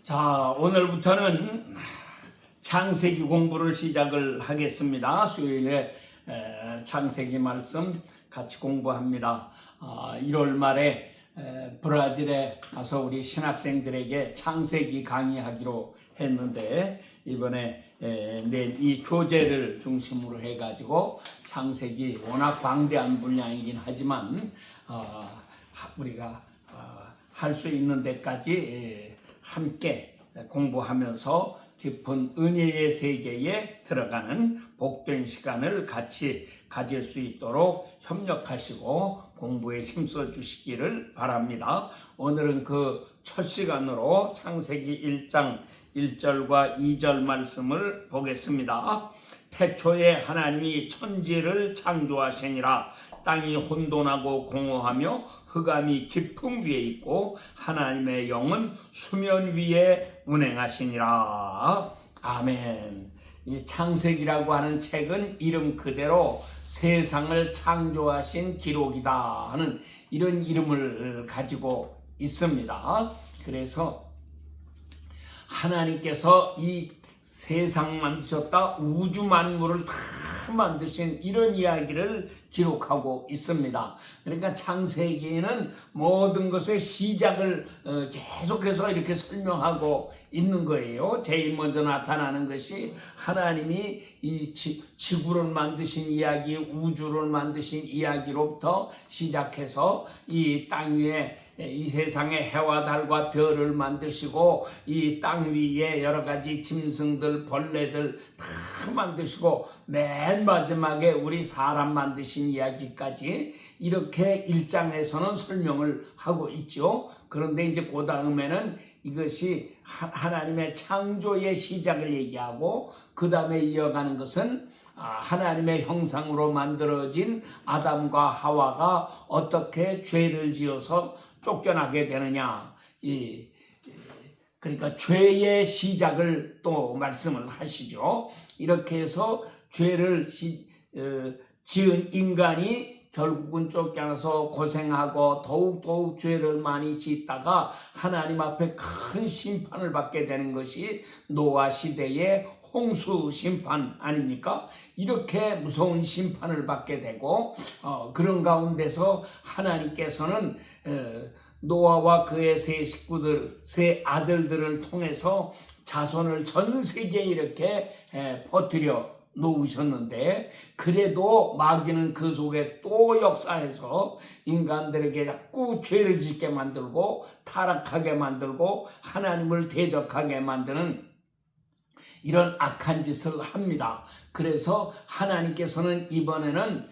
자, 오늘부터는 창세기 공부를 시작을 하겠습니다. 수요일에 창세기 말씀 같이 공부합니다. 1월 말에 브라질에 가서 우리 신학생들에게 창세기 강의하기로 했는데 이번에 이 교재를 중심으로 해가지고 창세기 워낙 방대한 분량이긴 하지만 우리가 할 수 있는 데까지 함께 공부하면서 깊은 은혜의 세계에 들어가는 복된 시간을 같이 가질 수 있도록 협력하시고 공부에 힘써 주시기를 바랍니다. 오늘은 그 첫 시간으로 창세기 1장 1절과 2절 말씀을 보겠습니다. 태초에 하나님이 천지를 창조하시니라. 땅이 혼돈하고 공허하며 흑암이 깊음 위에 있고 하나님의 영은 수면 위에 운행하시니라. 아멘. 이 창세기라고 하는 책은 이름 그대로 세상을 창조하신 기록이다 하는 이런 이름을 가지고 있습니다. 그래서 하나님께서 이 세상 만드셨다, 우주 만물을 다 만드신 이런 이야기를 기록하고 있습니다. 그러니까 창세기에는 모든 것의 시작을 계속해서 이렇게 설명하고 있는 거예요. 제일 먼저 나타나는 것이 하나님이 이 지구를 만드신 이야기, 우주를 만드신 이야기로부터 시작해서 이 땅 위에 이 세상에 해와 달과 별을 만드시고 이 땅 위에 여러 가지 짐승들, 벌레들 다 만드시고 맨 마지막에 우리 사람 만드신 이야기까지 이렇게 1장에서는 설명을 하고 있죠. 그런데 이제 그 다음에는 이것이 하나님의 창조의 시작을 얘기하고 그 다음에 이어가는 것은 하나님의 형상으로 만들어진 아담과 하와가 어떻게 죄를 지어서 쫓겨나게 되느냐, 그러니까 죄의 시작을 또 말씀을 하시죠. 이렇게 해서 죄를 지은 인간이 결국은 쫓겨나서 고생하고 더욱 죄를 많이 짓다가 하나님 앞에 큰 심판을 받게 되는 것이 노아 시대의 홍수 심판 아닙니까? 이렇게 무서운 심판을 받게 되고 그런 가운데서 하나님께서는 노아와 그의 세 식구들, 세 아들들을 통해서 자손을 전 세계에 이렇게 퍼뜨려 놓으셨는데 그래도 마귀는 그 속에 또 역사해서 인간들에게 자꾸 죄를 짓게 만들고 타락하게 만들고 하나님을 대적하게 만드는 이런 악한 짓을 합니다. 그래서 하나님께서는 이번에는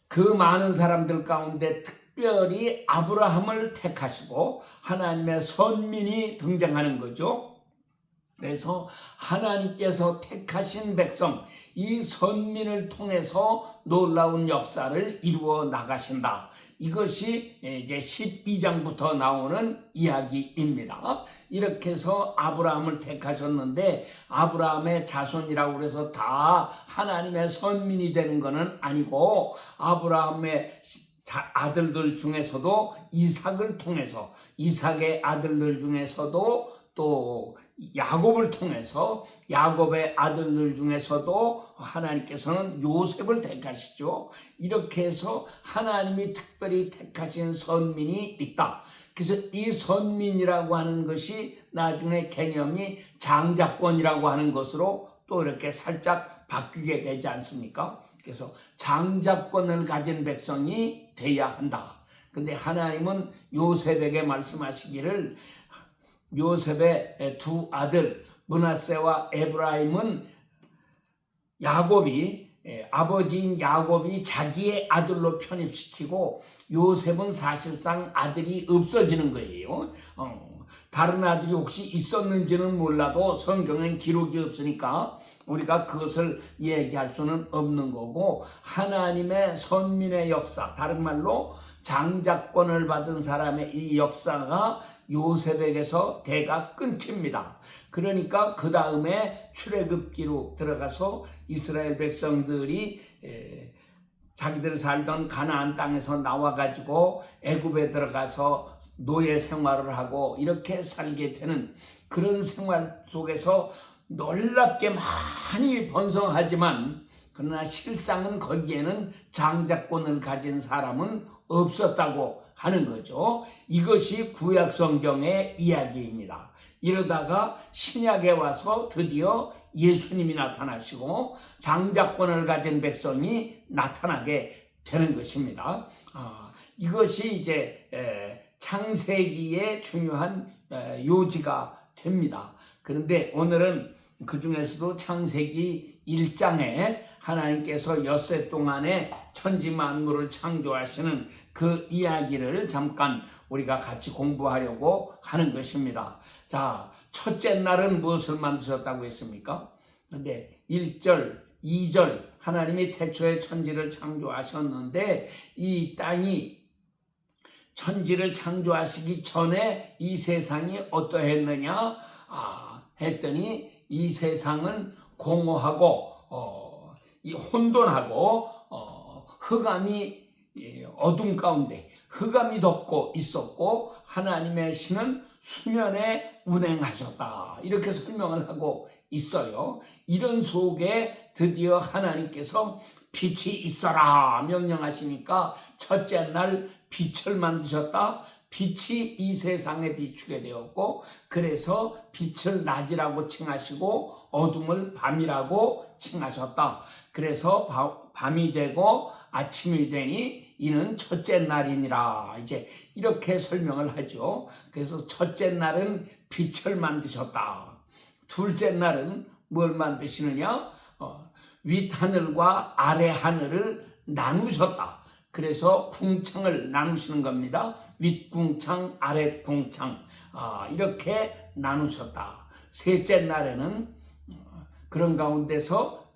그 많은 사람들 가운데 특별히 아브라함을 택하시고 하나님의 선민이 등장하는 거죠. 그래서 하나님께서 택하신 백성, 이 선민을 통해서 놀라운 역사를 이루어 나가신다. 이것이 이제 12장부터 나오는 이야기입니다. 이렇게 해서 아브라함을 택하셨는데 아브라함의 자손이라고 해서 다 하나님의 선민이 되는 것은 아니고 아브라함의 아들들 중에서도 이삭을 통해서 이삭의 아들들 중에서도 또 야곱을 통해서 야곱의 아들들 중에서도 하나님께서는 요셉을 택하시죠. 이렇게 해서 하나님이 특별히 택하신 선민이 있다. 그래서 이 선민이라고 하는 것이 나중에 개념이 장자권이라고 하는 것으로 또 이렇게 살짝 바뀌게 되지 않습니까? 그래서 장자권을 가진 백성이 돼야 한다. 근데 하나님은 요셉에게 말씀하시기를 요셉의 두 아들 므낫세와 에브라임은 야곱이 아버지인 야곱이 자기의 아들로 편입시키고 요셉은 사실상 아들이 없어지는 거예요. 다른 아들이 혹시 있었는지는 몰라도 성경엔 기록이 없으니까 우리가 그것을 얘기할 수는 없는 거고 하나님의 선민의 역사, 다른 말로 장자권을 받은 사람의 이 역사가 요셉에게서 대가 끊깁니다. 그러니까 그 다음에 출애굽기로 들어가서 이스라엘 백성들이 자기들 살던 가나안 땅에서 나와가지고 애굽에 들어가서 노예 생활을 하고 이렇게 살게 되는 그런 생활 속에서 놀랍게 많이 번성하지만 그러나 실상은 거기에는 장자권을 가진 사람은 없었다고 하는 거죠. 이것이 구약 성경의 이야기입니다. 이러다가 신약에 와서 드디어 예수님이 나타나시고 장자권을 가진 백성이 나타나게 되는 것입니다. 이것이 이제 창세기의 중요한 요지가 됩니다. 그런데 오늘은 그 중에서도 창세기 1장에 하나님께서 엿새 동안에 천지 만물을 창조하시는 그 이야기를 잠깐 우리가 같이 공부하려고 하는 것입니다. 자, 첫째 날은 무엇을 만드셨다고 했습니까? 근데 1절, 2절 하나님이 태초에 천지를 창조하셨는데 이 땅이 천지를 창조하시기 전에 이 세상이 어떠했느냐 했더니 이 세상은 공허하고 이 혼돈하고 흑암이 어둠 가운데 흑암이 덮고 있었고 하나님의 신은 수면에 운행하셨다 이렇게 설명을 하고 있어요. 이런 속에 드디어 하나님께서 빛이 있어라 명령하시니까 첫째 날 빛을 만드셨다. 빛이 이 세상에 비추게 되었고 그래서 빛을 낮이라고 칭하시고 어둠을 밤이라고 칭하셨다. 그래서 밤이 되고 아침이 되니 이는 첫째 날이니라. 이제 이렇게 설명을 하죠. 그래서 첫째 날은 빛을 만드셨다. 둘째 날은 뭘 만드시느냐? 윗하늘과 아래 하늘을 나누셨다. 그래서 궁창을 나누시는 겁니다. 윗궁창, 아랫궁창 이렇게 나누셨다. 셋째 날에는 그런 가운데서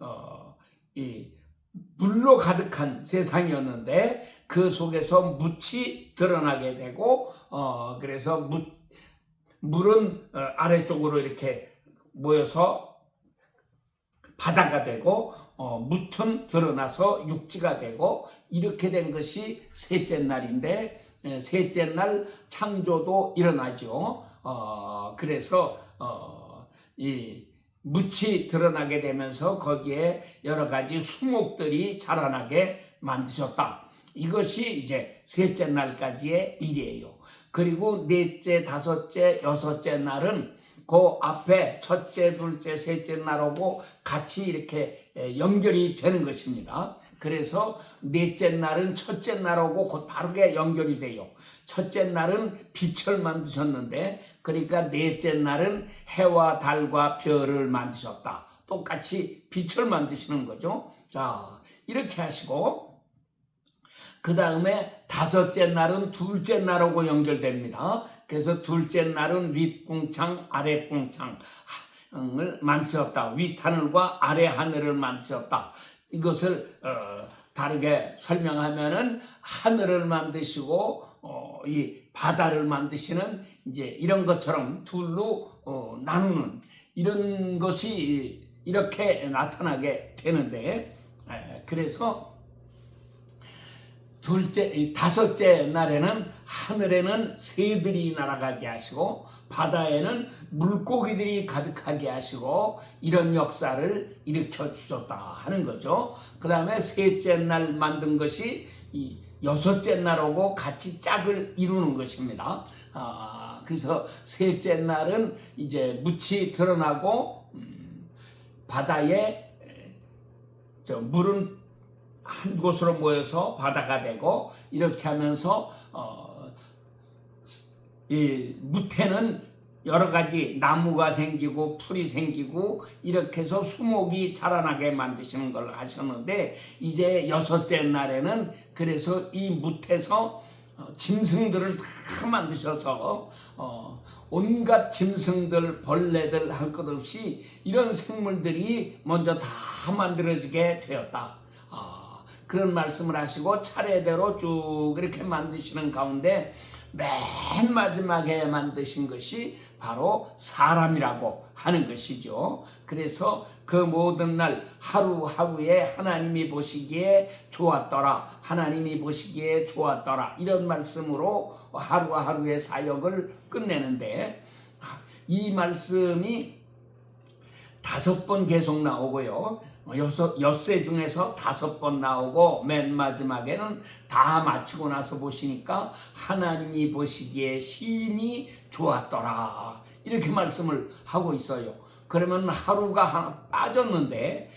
이 물로 가득한 세상이었는데 그 속에서 묻이 드러나게 되고 그래서 물은 아래쪽으로 이렇게 모여서 바다가 되고 묻은 드러나서 육지가 되고 이렇게 된 것이 셋째 날인데 셋째 날 창조도 일어나죠. 그래서 이 묻이 드러나게 되면서 거기에 여러 가지 수목들이 자라나게 만드셨다. 이것이 이제 셋째 날까지의 일이에요. 그리고 넷째, 다섯째, 여섯째 날은 그 앞에 첫째, 둘째, 셋째 날하고 같이 이렇게 연결이 되는 것입니다. 그래서 넷째 날은 첫째 날하고 곧 바르게 연결이 돼요. 첫째 날은 빛을 만드셨는데 그러니까 넷째 날은 해와 달과 별을 만드셨다. 똑같이 빛을 만드시는 거죠. 자, 이렇게 하시고 그 다음에 다섯째 날은 둘째 날하고 연결됩니다. 그래서 둘째 날은 윗궁창, 아랫궁창을 만드셨다. 윗하늘과 아래하늘을 만드셨다. 이것을 다르게 설명하면은 하늘을 만드시고 이 바다를 만드시는 이제 이런 것처럼 둘로 나누는 이런 것이 이렇게 나타나게 되는데 그래서 다섯째 날에는 하늘에는 새들이 날아가게 하시고 바다에는 물고기들이 가득하게 하시고 이런 역사를 일으켜 주셨다 하는 거죠. 그 다음에 셋째 날 만든 것이 이 여섯째 날하고 같이 짝을 이루는 것입니다. 그래서 셋째 날은 이제 묻이 드러나고 바다에 물은 한 곳으로 모여서 바다가 되고 이렇게 하면서 이 묻에는 여러 가지 나무가 생기고 풀이 생기고 이렇게 해서 수목이 자라나게 만드시는 걸 하셨는데 이제 여섯째 날에는 그래서 이 묻에서 짐승들을 다 만드셔서 온갖 짐승들, 벌레들 할 것 없이 이런 생물들이 먼저 다 만들어지게 되었다. 그런 말씀을 하시고 차례대로 쭉 이렇게 만드시는 가운데 맨 마지막에 만드신 것이 바로 사람이라고 하는 것이죠. 그래서 그 모든 날 하루하루에 하나님이 보시기에 좋았더라, 하나님이 보시기에 좋았더라, 이런 말씀으로 하루하루의 사역을 끝내는데, 이 말씀이 5번 계속 나오고요. 엿새 중에서 5번 나오고, 맨 마지막에는 다 마치고 나서 보시니까 하나님이 보시기에 심히 좋았더라, 이렇게 말씀을 하고 있어요. 그러면 하루가 하나 빠졌는데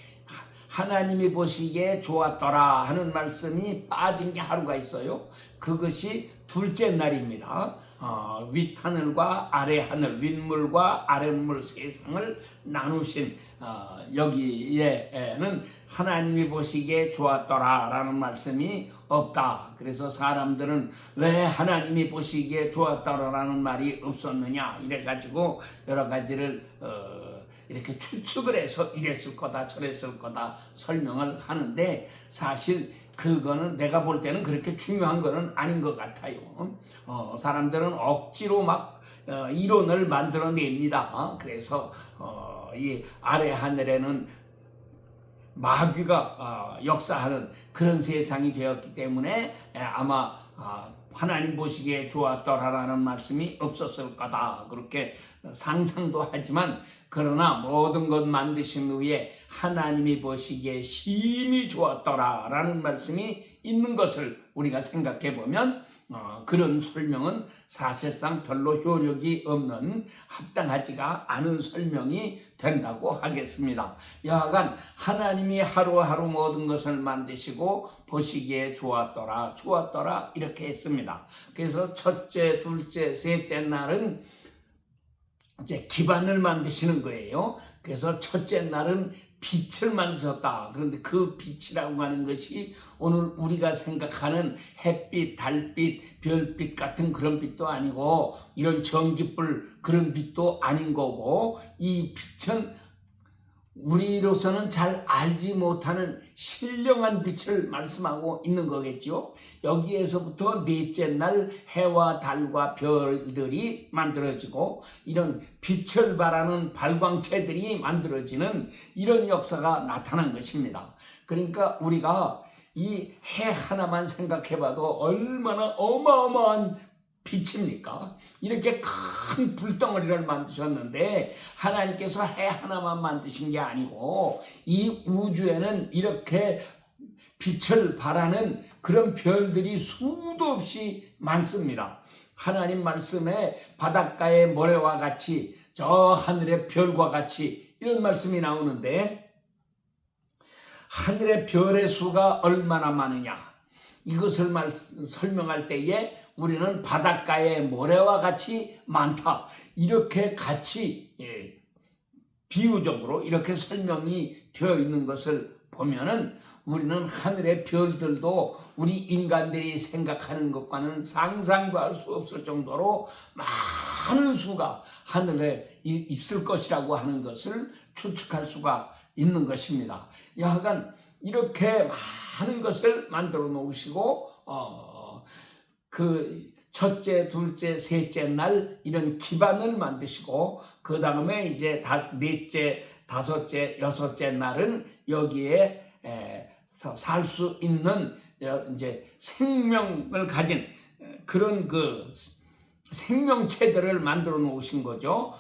하나님이 보시기에 좋았더라 하는 말씀이 빠진 게 하루가 있어요. 그것이 둘째 날입니다. 윗하늘과 아래하늘, 윗물과 아랫물 세상을 나누신 여기에는 하나님이 보시기에 좋았더라 라는 말씀이 없다. 그래서 사람들은 왜 하나님이 보시기에 좋았더라 라는 말이 없었느냐, 이래가지고 여러 가지를 이렇게 추측을 해서 이랬을 거다 저랬을 거다 설명을 하는데, 사실 그거는 내가 볼 때는 그렇게 중요한 거는 아닌 것 같아요. 사람들은 억지로 막 이론을 만들어냅니다. 그래서 이 아래 하늘에는 마귀가 역사하는 그런 세상이 되었기 때문에 아마 하나님 보시기에 좋았더라라는 말씀이 없었을 거다, 그렇게 상상도 하지만, 그러나 모든 것 만드신 후에 하나님이 보시기에 심히 좋았더라라는 말씀이 있는 것을 우리가 생각해 보면 그런 설명은 사실상 별로 효력이 없는, 합당하지가 않은 설명이 된다고 하겠습니다. 여하간 하나님이 하루하루 모든 것을 만드시고 보시기에 좋았더라, 좋았더라 이렇게 했습니다. 그래서 첫째, 둘째, 셋째 날은 이제 기반을 만드시는 거예요. 그래서 첫째 날은 빛을 만드셨다. 그런데 그 빛이라고 하는 것이 오늘 우리가 생각하는 햇빛, 달빛, 별빛 같은 그런 빛도 아니고, 이런 전기불 그런 빛도 아닌 거고, 이 빛은 우리로서는 잘 알지 못하는 신령한 빛을 말씀하고 있는 거겠죠. 여기에서부터 넷째 날 해와 달과 별들이 만들어지고, 이런 빛을 발하는 발광체들이 만들어지는 이런 역사가 나타난 것입니다. 그러니까 우리가 이 해 하나만 생각해봐도 얼마나 어마어마한 빛입니까? 이렇게 큰 불덩어리를 만드셨는데 하나님께서 해 하나만 만드신 게 아니고 이 우주에는 이렇게 빛을 발하는 그런 별들이 수도 없이 많습니다. 하나님 말씀에 바닷가의 모래와 같이, 저 하늘의 별과 같이, 이런 말씀이 나오는데, 하늘의 별의 수가 얼마나 많으냐, 이것을 설명할 때에 우리는 바닷가의 모래와 같이 많다, 이렇게 같이 비유적으로 이렇게 설명이 되어 있는 것을 보면은, 우리는 하늘의 별들도 우리 인간들이 생각하는 것과는 상상도 할 수 없을 정도로 많은 수가 하늘에 있을 것이라고 하는 것을 추측할 수가 있는 것입니다. 여하간 이렇게 많은 것을 만들어 놓으시고 그 첫째, 둘째, 셋째 날 이런 기반을 만드시고, 그 다음에 이제 넷째, 다섯째, 여섯째 날은 여기에 살 수 있는 이제 생명을 가진 그런 그 생명체들을 만들어 놓으신 거죠.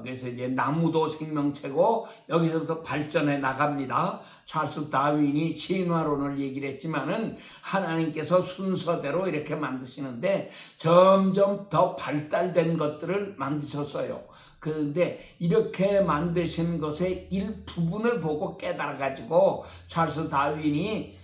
그래서 이제 나무도 생명체고 여기서부터 발전해 나갑니다. 찰스 다윈이 진화론을 얘기를 했지만은 하나님께서 순서대로 이렇게 만드시는데 점점 더 발달된 것들을 만드셨어요. 그런데 이렇게 만드신 것의 일부분을 보고 깨달아가지고 찰스 다윈이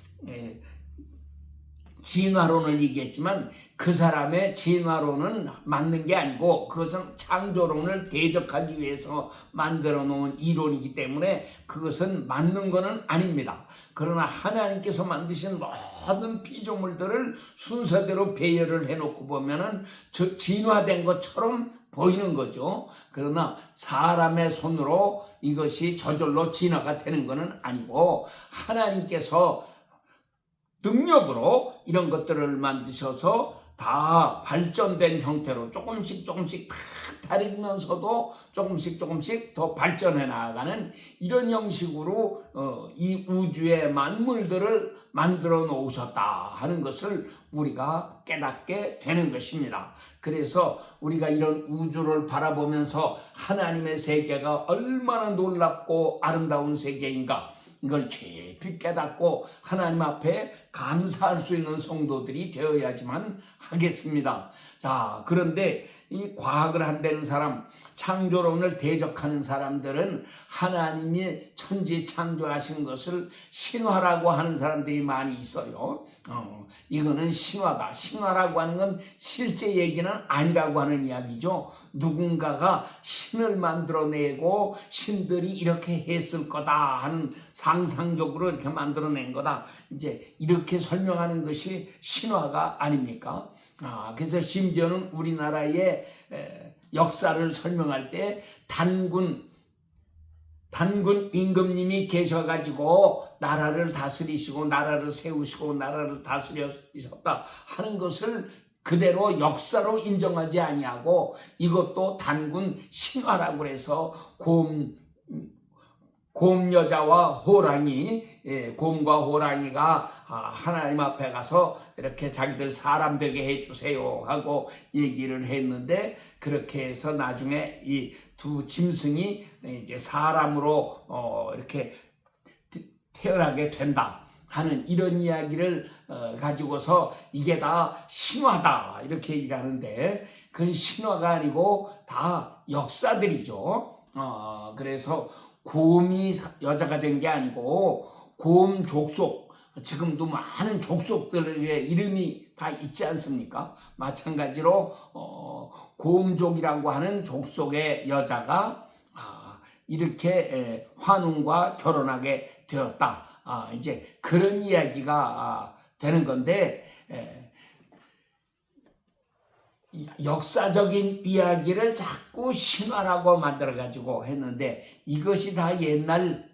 진화론을 얘기했지만, 그 사람의 진화론은 맞는 게 아니고 그것은 창조론을 대적하기 위해서 만들어 놓은 이론이기 때문에 그것은 맞는 것은 아닙니다. 그러나 하나님께서 만드신 모든 피조물들을 순서대로 배열을 해놓고 보면은 진화된 것처럼 보이는 거죠. 그러나 사람의 손으로 이것이 저절로 진화가 되는 것은 아니고, 하나님께서 능력으로 이런 것들을 만드셔서 다 발전된 형태로 조금씩 다 다르면서도 조금씩 더 발전해 나가는 이런 형식으로 이 우주의 만물들을 만들어 놓으셨다 하는 것을 우리가 깨닫게 되는 것입니다. 그래서 우리가 이런 우주를 바라보면서 하나님의 세계가 얼마나 놀랍고 아름다운 세계인가, 이걸 깊이 깨닫고 하나님 앞에 감사할 수 있는 성도들이 되어야지만 하겠습니다. 자, 그런데 이 과학을 한다는 사람, 창조론을 대적하는 사람들은 하나님이 천지 창조하신 것을 신화라고 하는 사람들이 많이 있어요. 이거는 신화다. 신화라고 하는 건 실제 얘기는 아니라고 하는 이야기죠. 누군가가 신을 만들어내고 신들이 이렇게 했을 거다 하는 상상적으로 이렇게 만들어낸 거다. 이제 이렇게 설명하는 것이 신화가 아닙니까? 그래서 심지어는 우리나라의 역사를 설명할 때 단군 임금님이 계셔가지고 나라를 다스리시고 나라를 세우시고 나라를 다스리셨다 하는 것을 그대로 역사로 인정하지 아니하고 이것도 단군 신화라고 해서 곰 여자와 호랑이, 곰과 호랑이가 하나님 앞에 가서 이렇게 자기들 사람 되게 해주세요 하고 얘기를 했는데, 그렇게 해서 나중에 이 두 짐승이 이제 사람으로 이렇게 태어나게 된다 하는 이런 이야기를 가지고서 이게 다 신화다 이렇게 얘기하는데, 그건 신화가 아니고 다 역사들이죠. 그래서 곰이 여자가 된 게 아니고 곰 족속, 지금도 많은 족속들의 이름이 다 있지 않습니까? 마찬가지로 곰족이라고 하는 족속의 여자가 이렇게 환웅과 결혼하게 되었다. 이제 그런 이야기가 되는 건데, 역사적인 이야기를 자꾸 신화라고 만들어가지고 했는데, 이것이 다 옛날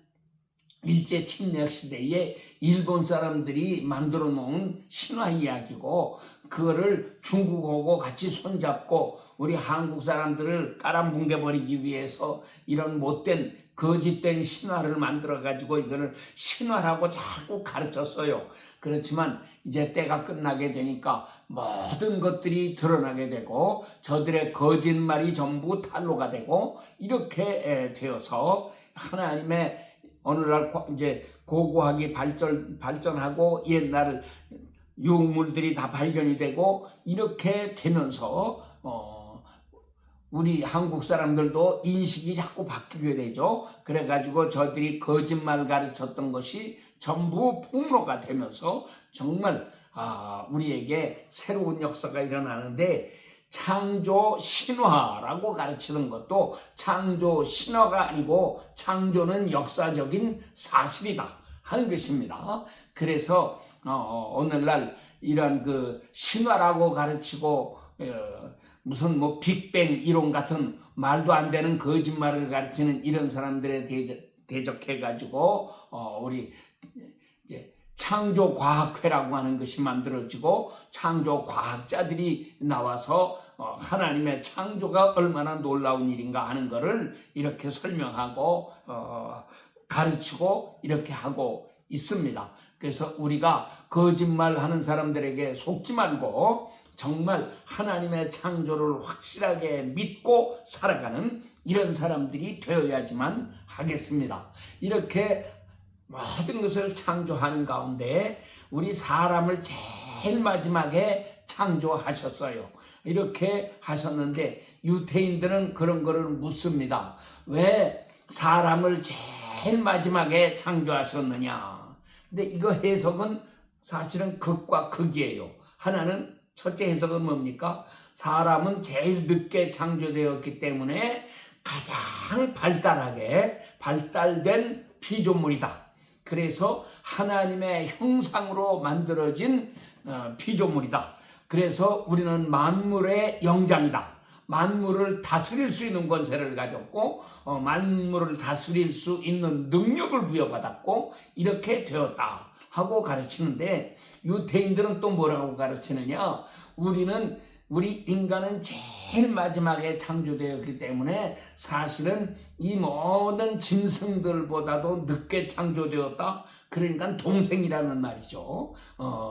일제 침략 시대에 일본 사람들이 만들어 놓은 신화 이야기고, 그거를 중국하고 같이 손잡고 우리 한국 사람들을 깔아뭉개버리기 위해서 이런 못된 거짓된 신화를 만들어 가지고 이거를 신화라고 자꾸 가르쳤어요. 그렇지만 이제 때가 끝나게 되니까 모든 것들이 드러나게 되고 저들의 거짓말이 전부 탄로가 되고 이렇게 되어서 하나님의 오늘날 이제 고고하게 발전하고 옛날 유물들이 다 발견이 되고 이렇게 되면서 우리 한국 사람들도 인식이 자꾸 바뀌게 되죠. 그래가지고 저들이 거짓말 가르쳤던 것이 전부 폭로가 되면서 정말 우리에게 새로운 역사가 일어나는데, 창조 신화라고 가르치는 것도 창조 신화가 아니고 창조는 역사적인 사실이다 하는 것입니다. 그래서 오늘날 이런 그 신화라고 가르치고 무슨 뭐 빅뱅 이론 같은 말도 안 되는 거짓말을 가르치는 이런 사람들에 대적해가지고 우리 이제 창조과학회라고 하는 것이 만들어지고 창조과학자들이 나와서 하나님의 창조가 얼마나 놀라운 일인가 하는 것을 이렇게 설명하고 가르치고 이렇게 하고 있습니다. 그래서 우리가 거짓말하는 사람들에게 속지 말고 정말 하나님의 창조를 확실하게 믿고 살아가는 이런 사람들이 되어야지만 하겠습니다. 이렇게 모든 것을 창조하는 가운데 우리 사람을 제일 마지막에 창조하셨어요. 이렇게 하셨는데 유대인들은 그런 거를 묻습니다. 왜 사람을 제일 마지막에 창조하셨느냐? 근데 이거 해석은 사실은 극과 극이에요. 하나는 첫째 해석은 뭡니까? 사람은 제일 늦게 창조되었기 때문에 가장 발달된 피조물이다. 그래서 하나님의 형상으로 만들어진 피조물이다. 그래서 우리는 만물의 영장이다. 만물을 다스릴 수 있는 권세를 가졌고 만물을 다스릴 수 있는 능력을 부여받았고 이렇게 되었다 하고 가르치는데, 유대인들은 또 뭐라고 가르치느냐? 우리 인간은 제일 마지막에 창조되었기 때문에 사실은 이 모든 짐승들보다도 늦게 창조되었다. 그러니까 동생이라는 말이죠.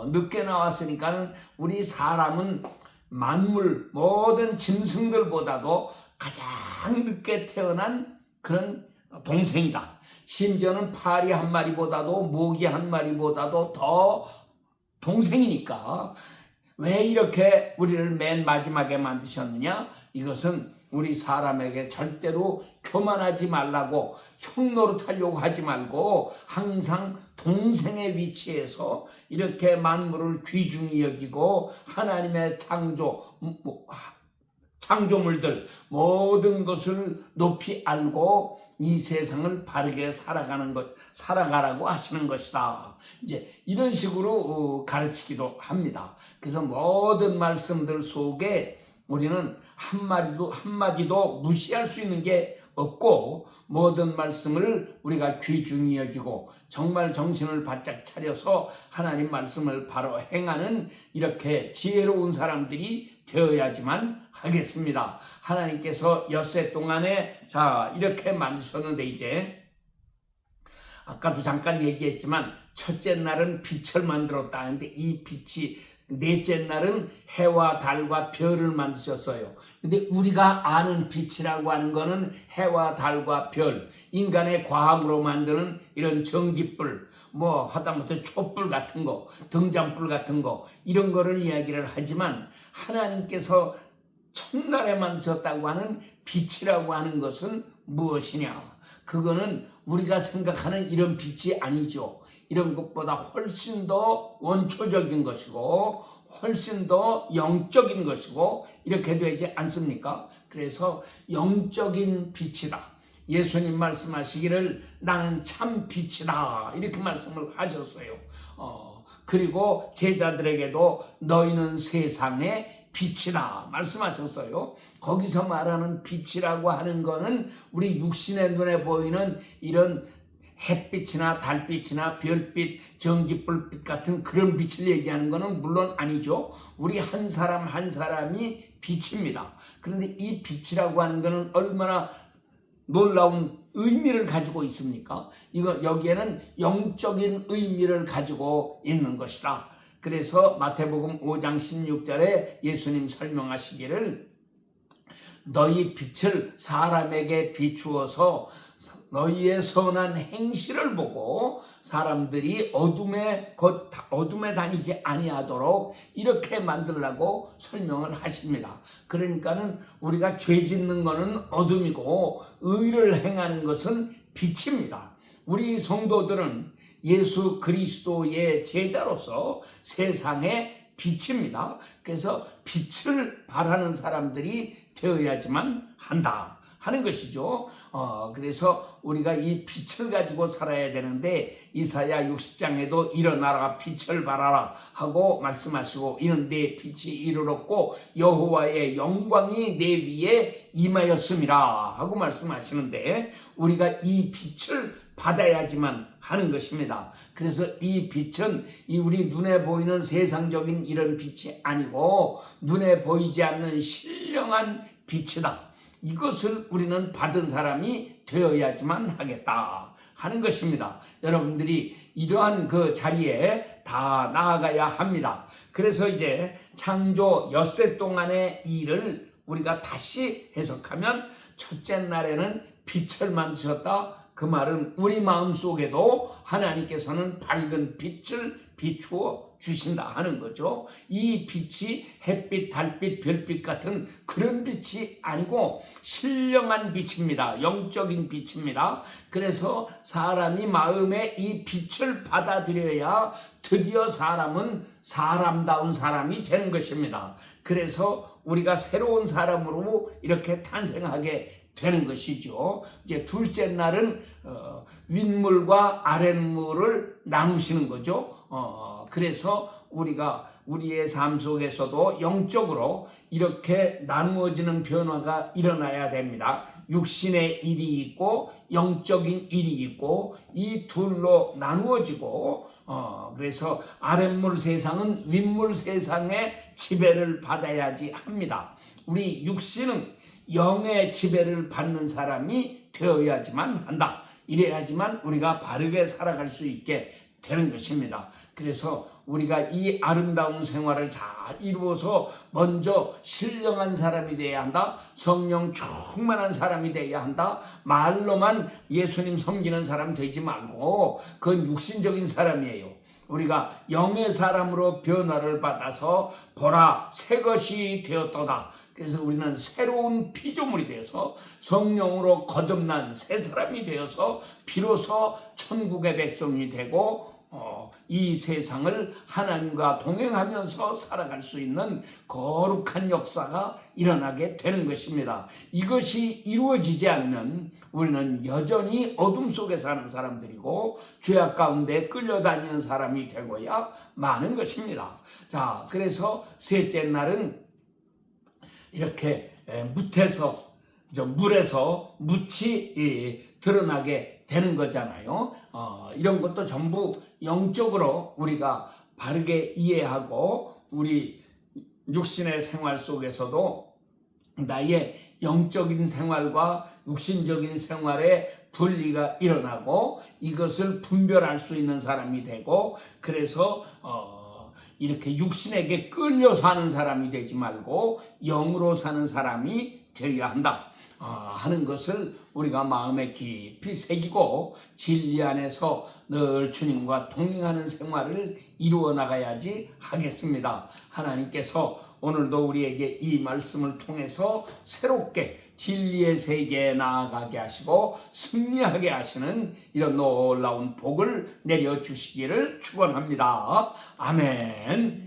늦게 나왔으니까 우리 사람은 만물 모든 짐승들보다도 가장 늦게 태어난 그런 동생이다. 심지어는 파리 한 마리보다도 모기 한 마리보다도 더 동생이니까 왜 이렇게 우리를 맨 마지막에 만드셨느냐? 이것은 우리 사람에게 절대로 교만하지 말라고, 형 노릇하려고 하지 말고 항상 동생의 위치에서 이렇게 만물을 귀중히 여기고 하나님의 창조물들 모든 것을 높이 알고 이 세상을 바르게 살아가라고 하시는 것이다. 이제 이런 식으로 가르치기도 합니다. 그래서 모든 말씀들 속에 우리는 한마디도 무시할 수 있는 게 없고 모든 말씀을 우리가 귀중히 여기고 정말 정신을 바짝 차려서 하나님 말씀을 바로 행하는 이렇게 지혜로운 사람들이 되어야지만 하겠습니다. 하나님께서 엿새 동안에 이렇게 만드셨는데 이제 아까도 잠깐 얘기했지만 첫째 날은 빛을 만들었다 하는데 이 빛이 넷째 날은 해와 달과 별을 만드셨어요. 근데 우리가 아는 빛이라고 하는 거는 해와 달과 별, 인간의 과학으로 만드는 이런 전기불, 하다못해 촛불 같은 거, 등잔불 같은 거 이런 거를 이야기를 하지만 하나님께서 첫날에 만드셨다고 하는 빛이라고 하는 것은 무엇이냐? 그거는 우리가 생각하는 이런 빛이 아니죠. 이런 것보다 훨씬 더 원초적인 것이고 훨씬 더 영적인 것이고 이렇게 되지 않습니까? 그래서 영적인 빛이다. 예수님 말씀하시기를 나는 참 빛이다 이렇게 말씀을 하셨어요. 그리고 제자들에게도 너희는 세상의 빛이다 말씀하셨어요. 거기서 말하는 빛이라고 하는 거는 우리 육신의 눈에 보이는 이런 햇빛이나 달빛이나 별빛, 전기불빛 같은 그런 빛을 얘기하는 것은 물론 아니죠. 우리 한 사람 한 사람이 빛입니다. 그런데 이 빛이라고 하는 것은 얼마나 놀라운 의미를 가지고 있습니까? 여기에는 영적인 의미를 가지고 있는 것이다. 그래서 마태복음 5장 16절에 예수님 설명하시기를 너희 빛을 사람에게 비추어서 너희의 선한 행실을 보고 사람들이 어둠에 다니지 아니하도록 이렇게 만들라고 설명을 하십니다. 그러니까는 우리가 죄 짓는 것은 어둠이고 의를 행하는 것은 빛입니다. 우리 성도들은 예수 그리스도의 제자로서 세상의 빛입니다. 그래서 빛을 발하는 사람들이 되어야지만 한다 하는 것이죠. 그래서 우리가 이 빛을 가지고 살아야 되는데 이사야 60장에도 일어나라 빛을 발하라 하고 말씀하시고 이는 내 빛이 이르렀고 여호와의 영광이 내 위에 임하였음이라 하고 말씀하시는데 우리가 이 빛을 받아야지만 하는 것입니다. 그래서 이 빛은 우리 눈에 보이는 세상적인 이런 빛이 아니고 눈에 보이지 않는 신령한 빛이다. 이것을 우리는 받은 사람이 되어야지만 하겠다 하는 것입니다. 여러분들이 이러한 그 자리에 다 나아가야 합니다. 그래서 이제 창조 엿새 동안의 일을 우리가 다시 해석하면 첫째 날에는 빛을 만드셨다. 그 말은 우리 마음속에도 하나님께서는 밝은 빛을 비추어 주신다 하는 거죠. 이 빛이 햇빛, 달빛, 별빛 같은 그런 빛이 아니고 신령한 빛입니다. 영적인 빛입니다. 그래서 사람이 마음에 이 빛을 받아들여야 드디어 사람은 사람다운 사람이 되는 것입니다. 그래서 우리가 새로운 사람으로 이렇게 탄생하게 되는 것이죠. 이제 둘째 날은 윗물과 아랫물을 나누시는 거죠. 그래서 우리가 우리의 삶 속에서도 영적으로 이렇게 나누어지는 변화가 일어나야 됩니다. 육신의 일이 있고 영적인 일이 있고 이 둘로 나누어지고 그래서 아랫물 세상은 윗물 세상의 지배를 받아야지 합니다. 우리 육신은 영의 지배를 받는 사람이 되어야지만 한다. 이래야지만 우리가 바르게 살아갈 수 있게 되는 것입니다. 그래서 우리가 이 아름다운 생활을 잘 이루어서 먼저 신령한 사람이 되어야 한다. 성령 충만한 사람이 되어야 한다. 말로만 예수님 섬기는 사람 되지 말고 그건 육신적인 사람이에요. 우리가 영의 사람으로 변화를 받아서 보라 새 것이 되었도다. 그래서 우리는 새로운 피조물이 되어서 성령으로 거듭난 새 사람이 되어서 비로소 천국의 백성이 되고 이 세상을 하나님과 동행하면서 살아갈 수 있는 거룩한 역사가 일어나게 되는 것입니다. 이것이 이루어지지 않으면 우리는 여전히 어둠 속에 사는 사람들이고 죄악 가운데 끌려다니는 사람이 되고야 마는 것입니다. 자, 그래서 셋째 날은 이렇게 물에서 묻이 드러나게 되는 거잖아요. 이런 것도 전부 영적으로 우리가 바르게 이해하고 우리 육신의 생활 속에서도 나의 영적인 생활과 육신적인 생활에 분리가 일어나고 이것을 분별할 수 있는 사람이 되고 그래서 이렇게 육신에게 끌려 사는 사람이 되지 말고 영으로 사는 사람이 되어야 한다 하는 것을 우리가 마음에 깊이 새기고 진리 안에서 늘 주님과 동행하는 생활을 이루어 나가야지 하겠습니다. 하나님께서 오늘도 우리에게 이 말씀을 통해서 새롭게 진리의 세계에 나아가게 하시고 승리하게 하시는 이런 놀라운 복을 내려주시기를 축원합니다. 아멘.